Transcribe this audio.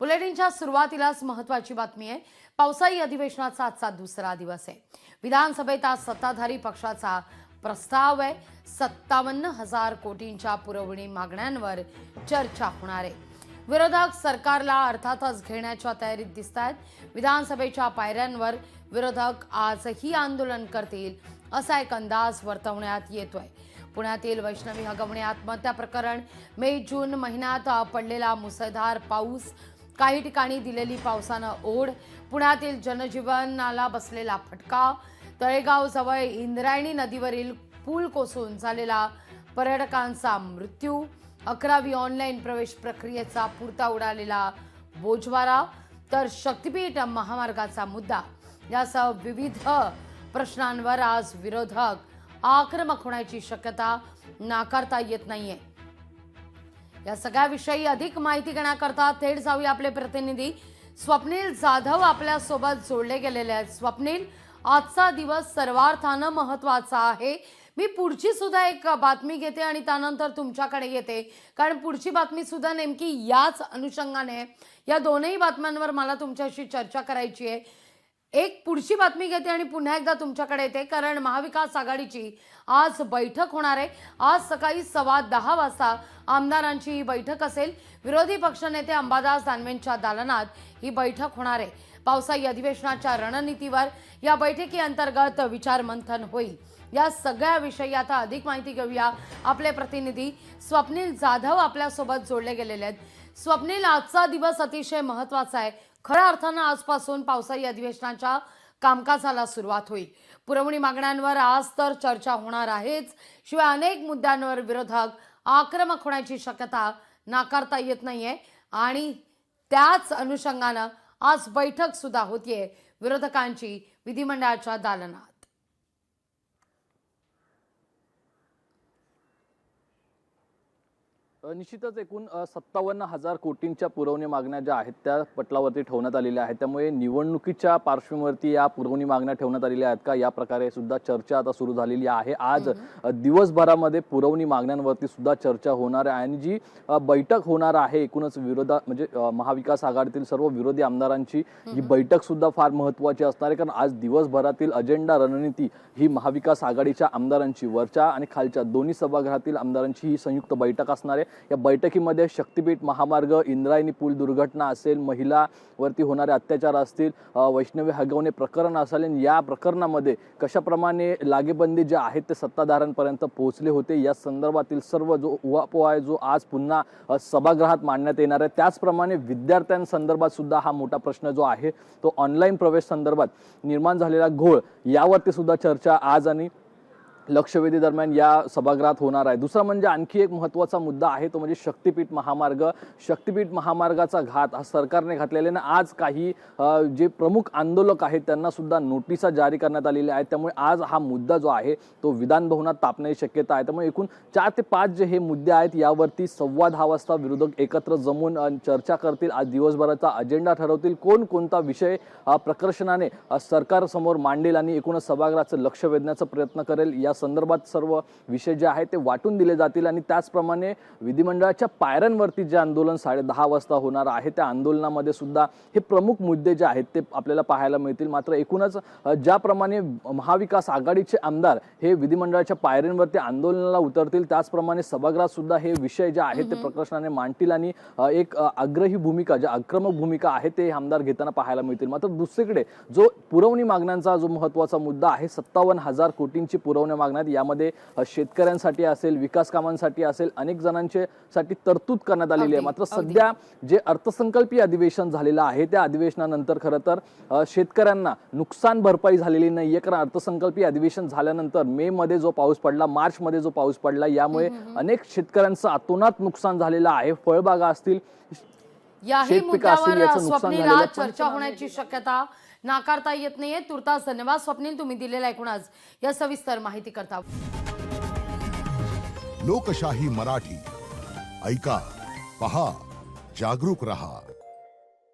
बुलेटिनच्या सुरुवातीलाच महत्त्वाची बातमी आहे। पावसाळी अधिवेशनाचा आजचा दुसरा दिवस आहे। विधानसभेत आज सत्ताधारी पक्षाचा प्रस्ताव आहे। 57,000 कोटींच्या पुरवणी मागण्यांवर चर्चा होणार आहे। विरोधक सरकारला अर्थातच घेण्याच्या तयारीत दिसतात। विधानसभेच्या पायऱ्यांवर विरोधक आजही आंदोलन करतील असा एक अंदाज वर्तवण्यात येतोय। पुण्यातील वैष्णवी हगवणे आत्महत्या प्रकरण, मे जून महिन्यात पडलेला मुसळधार पाऊस, काही ठिकाणी दिलेली पावसानं ओढ, पुण्यातील जनजीवनाला बसलेला फटका, तळेगाव जवळ इंद्रायणी नदीवरील पूल कोसळून झालेला पर्यटकांचा मृत्यू, 11वी ऑनलाईन प्रवेश प्रक्रियेचा पुरता उडालेला बोजवारा, तर शक्तीपीठ महामार्गाचा मुद्दा यासह विविध प्रश्नांवर आज विरोधक आक्रमक होण्याची शक्यता नाकारता येत नाहीये। या सगळ्याविषयी अधिक माहिती घेण्याकरता थेट जाऊया आपले प्रतिनिधी स्वप्नील जाधव आपल्या सोबत जोडले गेलेले आहेत। स्वप्नील, आजचा दिवस सर्वार्थानं महत्त्वाचा आहे। मी पुढची सुद्धा एक बातमी घेते आणि त्यानंतर तुमच्याकडे येते, कारण पुढची बातमी सुद्धा नेमकी याच अनुषंगाने, या दोनही बातम्यांवर मला तुमच्याशी चर्चा करायची आहे। एक पुढची बातमी घेते आणि पुन्हा एकदा तुमच्याकडे येते, कारण महाविकास आघाडीची आज बैठक होणार आहे। आज सकाळी 10:15 वाजता आमदारांची ही बैठक असेल। विरोधी पक्षनेते अंबादास दानवेंच्या दालनात ही बैठक होणार आहे। पावसाळी अधिवेशनाच्या रणनीतीवर या बैठकीअंतर्गत विचारमंथन होईल। या सगळ्या विषयी आता अधिक माहिती घेऊया। आपले प्रतिनिधी स्वप्नील जाधव आपल्या सोबत जोडले गेलेले आहेत। स्वप्नील, आजचा दिवस अतिशय महत्त्वाचा आहे। खऱ्या अर्थानं आजपासून पावसाळी अधिवेशनाच्या कामकाजाला सुरुवात होईल। पुरवणी मागण्यांवर आज तर चर्चा होणार आहेच, शिवाय अनेक मुद्द्यांवर विरोधक आक्रमक होण्याची शक्यता नाकारता येत नाहीये आणि त्याच अनुषंगानं आज बैठक सुद्धा होतीये विरोधकांची विधिमंडळाच्या दालनात। निश्चितच एकूण 57,000 कोटींच्या पुरवणी मागण्या ज्या आहेत त्या पटलावरती ठेवण्यात आलेल्या आहेत। त्यामुळे निवडणुकीच्या पार्श्वभूमीवरती या पुरवणी मागण्या ठेवण्यात आलेल्या आहेत का, या प्रकारे सुद्धा चर्चा आता सुरू झालेली आहे। आज दिवसभरामध्ये पुरवणी मागण्यांवरती सुद्धा चर्चा होणार आहे आणि जी बैठक होणार आहे एकूणच म्हणजे महाविकास आघाडीतील सर्व विरोधी आमदारांची ही बैठक सुद्धा फार महत्त्वाची असणार आहे। कारण आज दिवसभरातील अजेंडा रणनीती ही महाविकास आघाडीच्या आमदारांची, वरच्या आणि खालच्या दोन्ही सभागृहातील आमदारांची ही संयुक्त बैठक असणार आहे। या बैठकीमध्ये शक्तीपीठ महामार्ग, इंद्रायणी पूल दुर्घटना असेल, महिलावरती होणारे अत्याचार असतील, वैष्णवी हगवणे प्रकरण असेल, या प्रकरणामध्ये कशाप्रमाणे लागेबंदी जे आहेत ते सत्ताधाऱ्यांपर्यंत पोहोचले होते, या संदर्भातील सर्व जो उहापोह आहे जो आज पुन्हा सभागृहात मांडण्यात येणार आहे। त्याचप्रमाणे विद्यार्थ्यांसंदर्भात सुद्धा हा मोठा प्रश्न जो आहे तो ऑनलाईन प्रवेश संदर्भात निर्माण झालेला घोळ, यावरती सुद्धा चर्चा आज आणि लक्षवेधी दरम्यान या सभागृहात होणार आहे। दुसरा म्हणजे आणखी एक महत्त्वाचा मुद्दा आहे तो म्हणजे शक्तीपीठ महामार्ग। शक्तीपीठ महामार्गाचा घात हा सरकारने घातलेला आहे। आज काही जे प्रमुख आंदोलक आहेत त्यांना सुद्धा नोटिसा जारी करण्यात आलेल्या आहेत। त्यामुळे आज हा मुद्दा जो आहे तो विधान भवनात तापण्याची शक्यता आहे। त्यामुळे एकूण 4 ते 5 जे हे मुद्दे आहेत यावरती 10:15 वाजता विरोधक एकत्र जमून चर्चा करतील। आज दिवसभराचा अजेंडा ठरवतील, कोणता विषय प्रकर्षाने सरकारसमोर मांडेल आणि एकूणच सभागृहाचं लक्ष वेधण्याचा प्रयत्न करेल। या संदर्भात सर्व विषय जे आहेत ते वाटून दिले जातील आणि त्याचप्रमाणे विधिमंडळाच्या पायऱ्यांवरती जे आंदोलन 10:30 वाजता होणार आहे त्या आंदोलनामध्ये सुद्धा हे प्रमुख मुद्दे जे आहेत ते आपल्याला पाहायला मिळतील। मात्र एकूणच ज्याप्रमाणे महाविकास आघाडीचे आमदार हे विधिमंडळाच्या पायऱ्यांवरती आंदोलनाला उतरतील, त्याचप्रमाणे सभागृहात सुद्धा हे विषय जे आहेत ते प्रकर्षाने मांडतील आणि एक आग्रही भूमिका, जे आक्रमक भूमिका आहे ते आमदार घेताना पाहायला मिळतील। मात्र दुसरीकडे जो पुरवणी मागण्यांचा जो महत्त्वाचा मुद्दा आहे, 57,000 कोटींची पुरवणी मागण्यात, यामध्ये शेतकऱ्यांसाठी असेल, विकास कामांसाठी असेल, अनेक जणांचे साठी तरतूद करण्यात आलेली आहे। मात्र सध्या जे अर्थसंकल्पीय अधिवेशन झालेलं आहे त्या अधिवेशनानंतर खरं तर शेतकऱ्यांना नुकसान भरपाई झालेली नाहीये। कारण अर्थसंकल्पीय अधिवेशन झाल्यानंतर मे मध्ये जो पाऊस पडला, मार्च मध्ये जो पाऊस पडला, यामुळे अनेक शेतकऱ्यांचं अतोनात नुकसान झालेलं आहे। फळबागा असतील, याही मुद्द्यावर स्वप्नील चर्चा होण्याची शक्यता नाकारता येत नाहीये। तुर्तास धन्यवाद स्वप्नील, तुम्ही दिलेल्या एकूणच या सविस्तर माहिती करता। लोकशाही मराठी ऐका, पहा, जागरूक रहा।